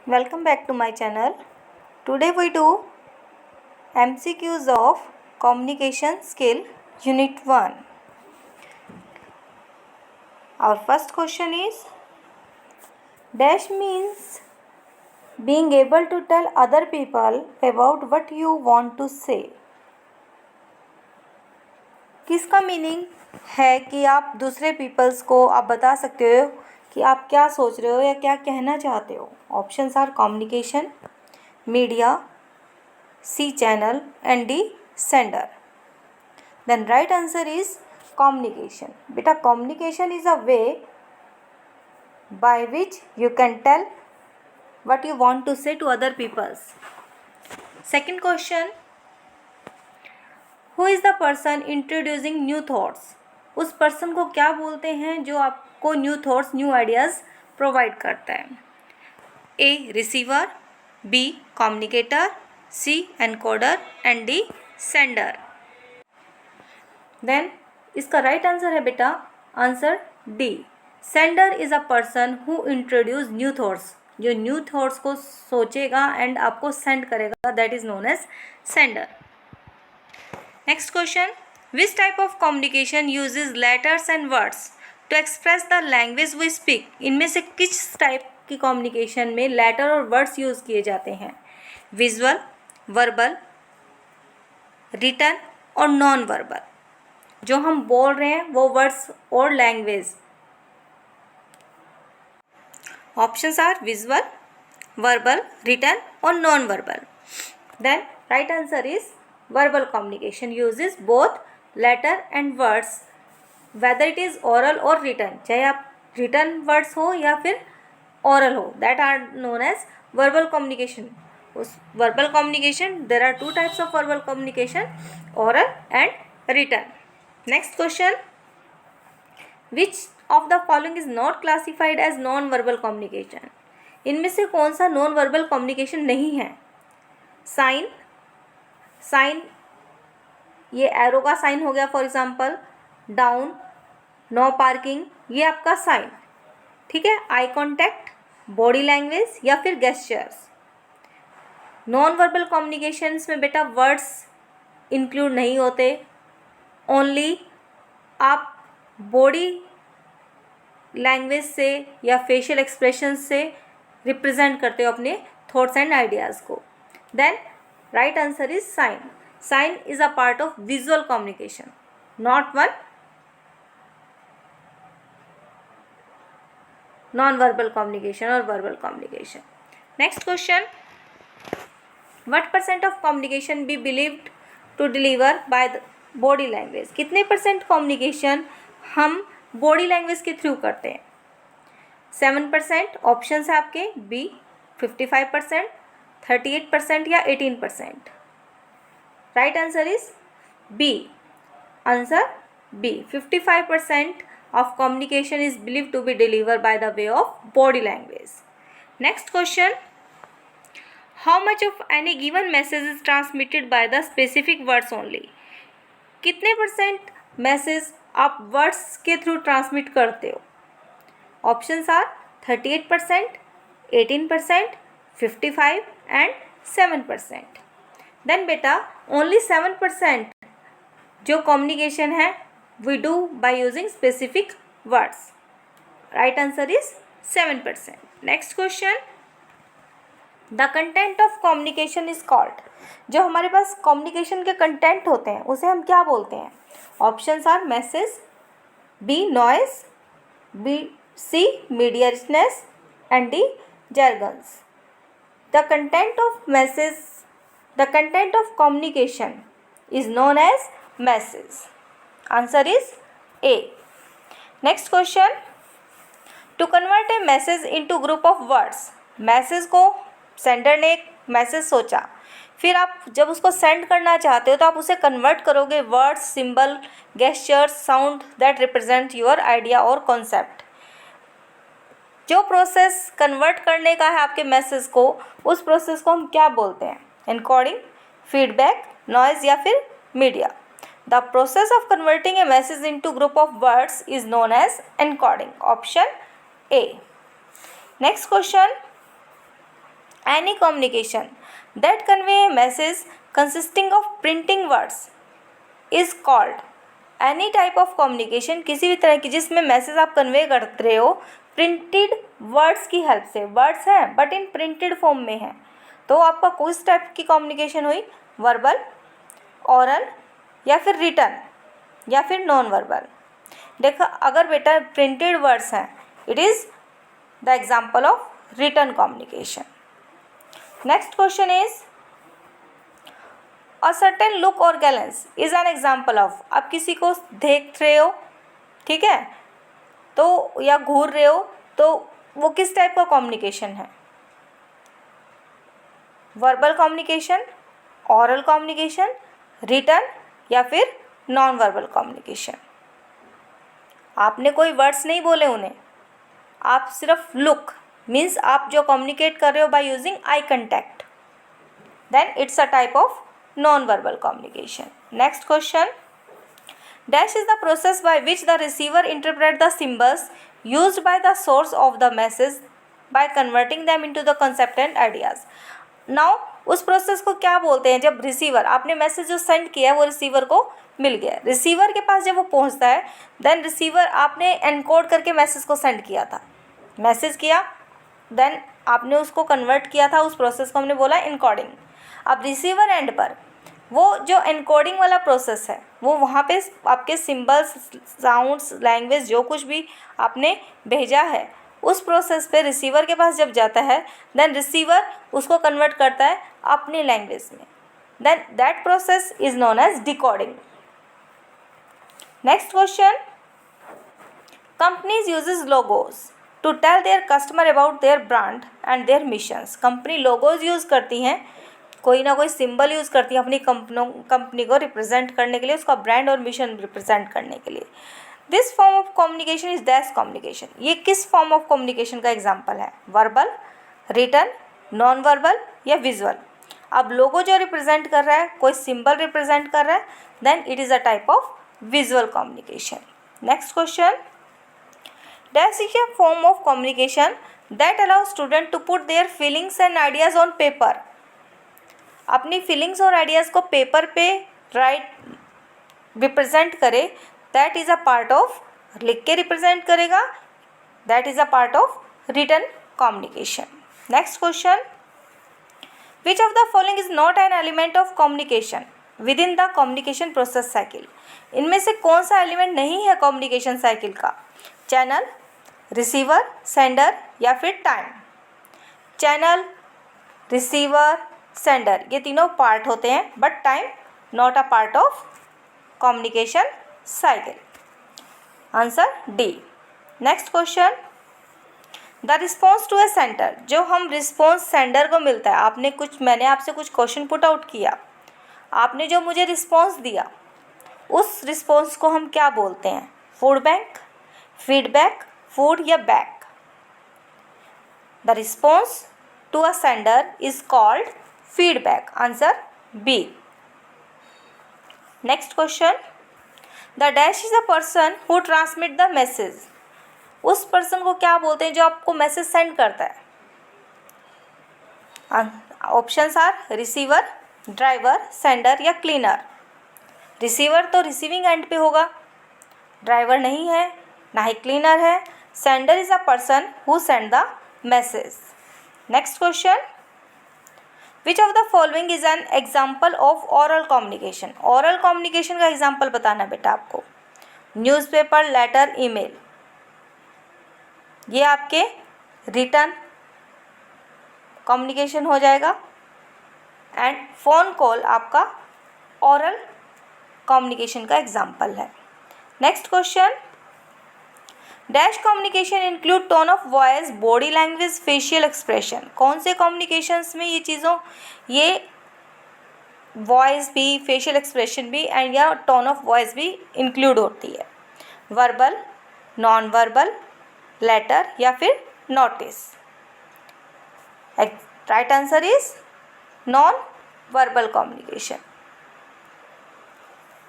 Welcome back to my channel. Today we do MCQs of Communication Skill Unit 1. Our first question is, dash means being able to tell other people about what you want to say. किसका meaning है कि आप दूसरे peoples को आप बता सकते हो कि आप क्या सोच रहे हो या क्या कहना चाहते हो. Options are communication, media, C channel and D sender. Then right answer is communication. Beta, communication is a way by which you can tell what you want to say to other peoples. Second question, who is the person introducing new thoughts? उस person को क्या बोलते हैं जो आपको new thoughts, new ideas provide करता है. A receiver, B communicator, C encoder and D sender. Then इसका राइट आंसर है बेटा answer D. Sender is a person who introduce new thoughts. जो न्यू थॉट्स को सोचेगा एंड आपको सेंड करेगा, that is known as sender. Next question, which type of communication uses letters and words to express the language we speak. इनमें से किस type की communication में लेटर और वर्ड्स यूज़ किए जाते हैं? विजुअल, वर्बल, रिटन और नॉन वर्बल. जो हम बोल रहे हैं वो वर्ड्स और language. Options are visual, verbal, written और non verbal. Then right answer is verbal communication uses both letter and words, whether it is oral और रिटन. चाहे आप रिटन वर्ड्स हो या फिर ओरल हो, that are known as verbal communication. उस verbal communication, there are two types of verbal communication, oral and written. Next question, which of the following is not classified as non verbal communication. इनमें से कौन सा non verbal communication नहीं है? Sign, sign ये arrow का sign हो गया for example, down, no parking, ये आपका साइन. ठीक है. आई कॉन्टैक्ट, बॉडी लैंग्वेज या फिर गेस्चर्स. नॉन वर्बल कम्युनिकेशंस में बेटा वर्ड्स इंक्लूड नहीं होते, ओनली आप बॉडी लैंग्वेज से या फेशियल एक्सप्रेशन से रिप्रेजेंट करते हो अपने थॉट्स एंड आइडियाज़ को. Then right answer is sign. Sign is a part of visual communication, not one non verbal communication और verbal communication. Next question, what percent of communication be believed to deliver by the body language. कितने percent communication हम body language के through करते हैं? 7%. Option है आपके B 55%, 38% या 18%. Right answer is B. Answer B. 55% of communication is believed to be delivered by the way of body language. Next question, how much of any given message is transmitted by the specific words only. कितने percent message आप words के through transmit करते हो? Options are 38%, 18%, 55 and 7%. Then बेटा only 7% जो communication है we do by using specific words. Right answer is 7%. Next question, the content of communication is called. जो हमारे पास कम्युनिकेशन के कंटेंट होते हैं उसे हम क्या बोलते हैं? Options are message, B noise, B C media richness and D jargons. The content of message, the content of communication is known as message. Answer is A. Next question, to convert a message into group of words. Message को sender ने एक message सोचा, फिर आप जब उसको send करना चाहते हो तो आप उसे कन्वर्ट करोगे words, symbol, gestures, sound that represent your idea और कॉन्सेप्ट. जो प्रोसेस कन्वर्ट करने का है आपके मैसेज को, उस प्रोसेस को हम क्या बोलते हैं? एनकोडिंग, फीडबैक, नॉइज या फिर media. The process of converting a message into group of words is known as encoding. Option A. Next question, Any communication that convey a message consisting of printing words is called. Any type of communication, किसी भी तरह की जिसमें message आप convey कर रहे हो printed words की हेल्प से, वर्ड्स हैं बट इन प्रिंटेड फॉर्म में है, तो आपका किस टाइप की कम्युनिकेशन हुई, वर्बल, ओरल या फिर रिटन या फिर नॉन वर्बल. देखो अगर बेटा प्रिंटेड वर्ड्स हैं, it is the example of written communication. Next question is a certain look और glance is an example of. आप किसी को देख रहे हो, ठीक है, तो या घूर रहे हो, तो वो किस टाइप का कम्युनिकेशन है, verbal communication, oral communication, written या फिर नॉन वर्बल कम्युनिकेशन. आपने कोई वर्ड्स नहीं बोले उन्हें, आप सिर्फ लुक मीन्स आप जो कम्युनिकेट कर रहे हो by using eye contact, then it's a type of non verbal communication. Next question, dash is the process by which the receiver interpret the symbols used by the source of the message by converting them into the concept and ideas. Now उस प्रोसेस को क्या बोलते हैं, जब receiver, आपने message जो send किया है वो रिसीवर को मिल गया, रिसीवर के पास जब वो पहुंचता है, देन रिसीवर, आपने एनकोड करके मैसेज को सेंड किया था, मैसेज किया, देन आपने उसको कन्वर्ट किया था, उस प्रोसेस को हमने बोला एनकोडिंग. अब रिसीवर एंड पर वो जो एनकोडिंग वाला प्रोसेस है, वो वहाँ पे आपके सिंबल्स, साउंड्स, लैंग्वेज जो कुछ भी आपने भेजा है, उस प्रोसेस पे रिसीवर के पास जब जाता है, देन रिसीवर उसको कन्वर्ट करता है अपनी लैंग्वेज में, then that process is known as decoding. Next question, companies uses logos to tell their customer about their brand and their missions. Company logos use करती हैं, कोई ना कोई सिंबल यूज़ करती है अपनी कंपनी को रिप्रेजेंट करने के लिए, उसका ब्रांड और मिशन रिप्रेजेंट करने के लिए. This form of communication is dash communication. ये किस फॉर्म ऑफ कम्युनिकेशन का एग्जाम्पल है, वर्बल, रिटन, नॉन वर्बल या विजुअल. अब लोगो जो रिप्रेजेंट कर रहा है, कोई सिंबल रिप्रेजेंट कर रहा है, then it is a type of visual communication. Next question, dash is a form of communication that allow student to put their feelings and ideas on paper. अपनी फीलिंग्स और ideas को paper पे write represent करे, that is a part of, लिख के represent करेगा, that is a part of written communication. Next question, which of the following is not an element of communication with in the communication process cycle. इनमें से कौन सा element नहीं है communication cycle का, चैनल, रिसीवर, सेंडर या फिर time. Channel, receiver, sender ये तीनों पार्ट होते हैं, but time not a part of communication cycle. Answer D. Next question, the response to a center. जो हम रिस्पॉन्स सेंडर को मिलता है, आपने कुछ, मैंने आपसे कुछ क्वेश्चन पुट आउट किया, आपने जो मुझे रिस्पॉन्स दिया, उस रिस्पॉन्स को हम क्या बोलते हैं, फूड बैंक, फीडबैक, फूड या back. The response to a sender is called feedback. Answer B. Next question, the dash is a person who transmit the message. उस पर्सन को क्या बोलते हैं जो आपको मैसेज सेंड करता है. Options are receiver, driver, sender या क्लीनर. रिसीवर तो रिसीविंग एंड पे होगा, ड्राइवर नहीं है, ना ही क्लीनर है. Sender is a person who send the message. Next question, which of the following is an example of oral communication. Oral communication का एग्जाम्पल बताना बेटा आपको, न्यूज़पेपर, लेटर, ईमेल, ये आपके रिटन कम्युनिकेशन हो जाएगा, एंड फ़ोन कॉल आपका oral communication का एग्जाम्पल है. Next question, dash communication include tone of voice, body language, facial expression. कौन से कम्युनिकेशंस में ये चीज़ों, ये वॉइस भी, फेशियल एक्सप्रेशन भी एंड या टोन ऑफ वॉइस भी इंक्लूड होती है, वर्बल, नॉन वर्बल, लेटर या फिर notice. Right answer is non verbal communication.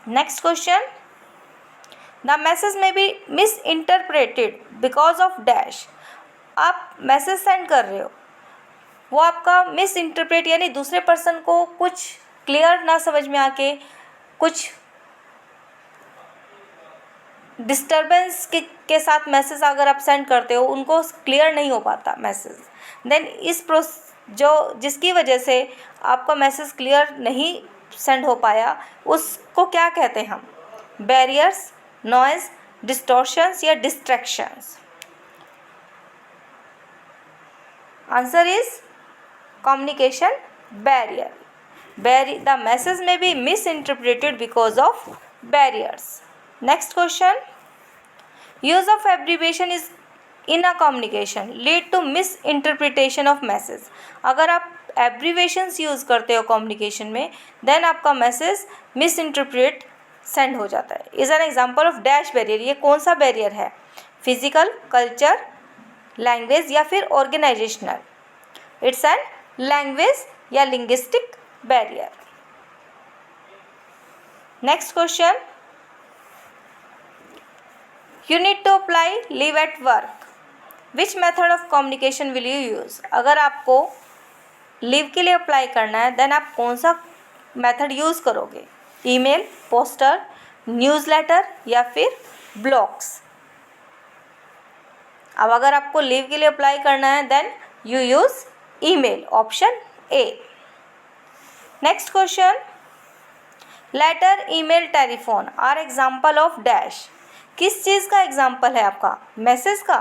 Next question, the message may be misinterpreted because of dash. आप मैसेज सेंड कर रहे हो, वो आपका मिस इंटरप्रेट यानी दूसरे पर्सन को कुछ क्लियर ना समझ में आके कुछ डिस्टर्बेंस के साथ मैसेज अगर आप सेंड करते हो, उनको क्लियर नहीं हो पाता मैसेज, देन इस जिसकी वजह से आपका मैसेज क्लियर नहीं सेंड हो पाया, उसको क्या कहते हैं हम? बैरियर्स, नॉइज़, डिस्टॉर्शंस या distractions. Answer is communication barrier. The message may be misinterpreted because of barriers. Next question. Use of abbreviation is in a communication lead to misinterpretation of message. अगर आप abbreviations यूज़ करते हो communication में, then आपका message misinterpret send हो जाता है. Is an example of dash barrier. ये कौन सा बैरियर है? फिजिकल, कल्चर, लैंग्वेज या फिर ऑर्गेनाइजेशनल? इट्स एन लैंग्वेज या linguistic barrier. Next question. You need to apply leave at work. Which method of communication will you use? अगर आपको leave के लिए अप्लाई करना है, देन आप कौन सा मेथड यूज़ करोगे? ईमेल, पोस्टर, न्यूज़लेटर या फिर ब्लॉग्स? अब अगर आपको लीव के लिए अप्लाई करना है, then you use email, option A. Next question. Letter, email, telephone are example of dash. किस चीज़ का एग्जाम्पल है आपका? मैसेज का?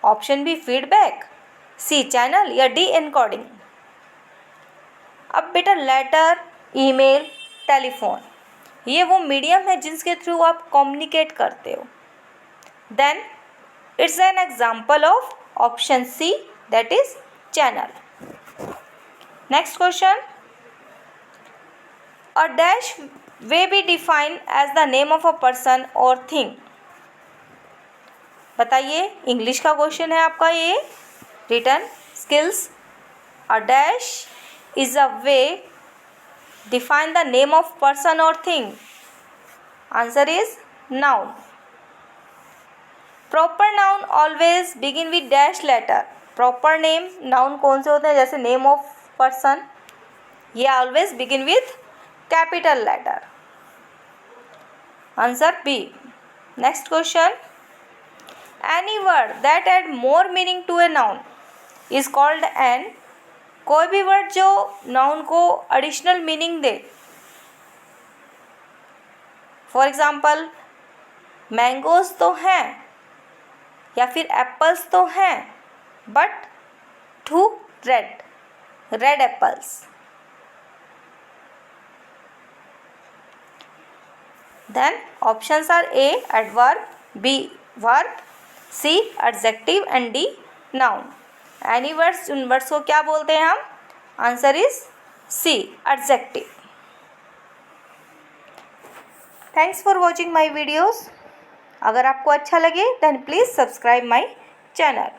Option B feedback, C channel या डी एनकोडिंग? अब बेटा लेटर, ईमेल, टेलीफोन ये वो मीडियम है जिसके थ्रू आप कम्युनिकेट करते हो. Then it's an example of option C, that is channel. Next question. A dash way be defined as the name of a person और थिंग. बताइए, इंग्लिश का क्वेश्चन है आपका ये. Written skills. A dash is a way define the name of person और thing. Answer is noun. Proper noun always begin with dash letter. Proper name noun कौन से होते हैं? जैसे नेम ऑफ पर्सन, ये always begin with capital letter. Answer B. Next question. Any word that add more meaning to a noun is called an. कोई भी word जो noun को एडिशनल मीनिंग दे. फॉर एग्जाम्पल, मैंगोज तो हैं या फिर एप्पल्स तो हैं, but two red apples. Then options are A adverb, B verb, C adjective and D noun. Any words, उन वर्ड्स को क्या बोलते हैं हम? Answer is C adjective. Thanks for watching my videos. अगर आपको अच्छा लगे then please subscribe my channel.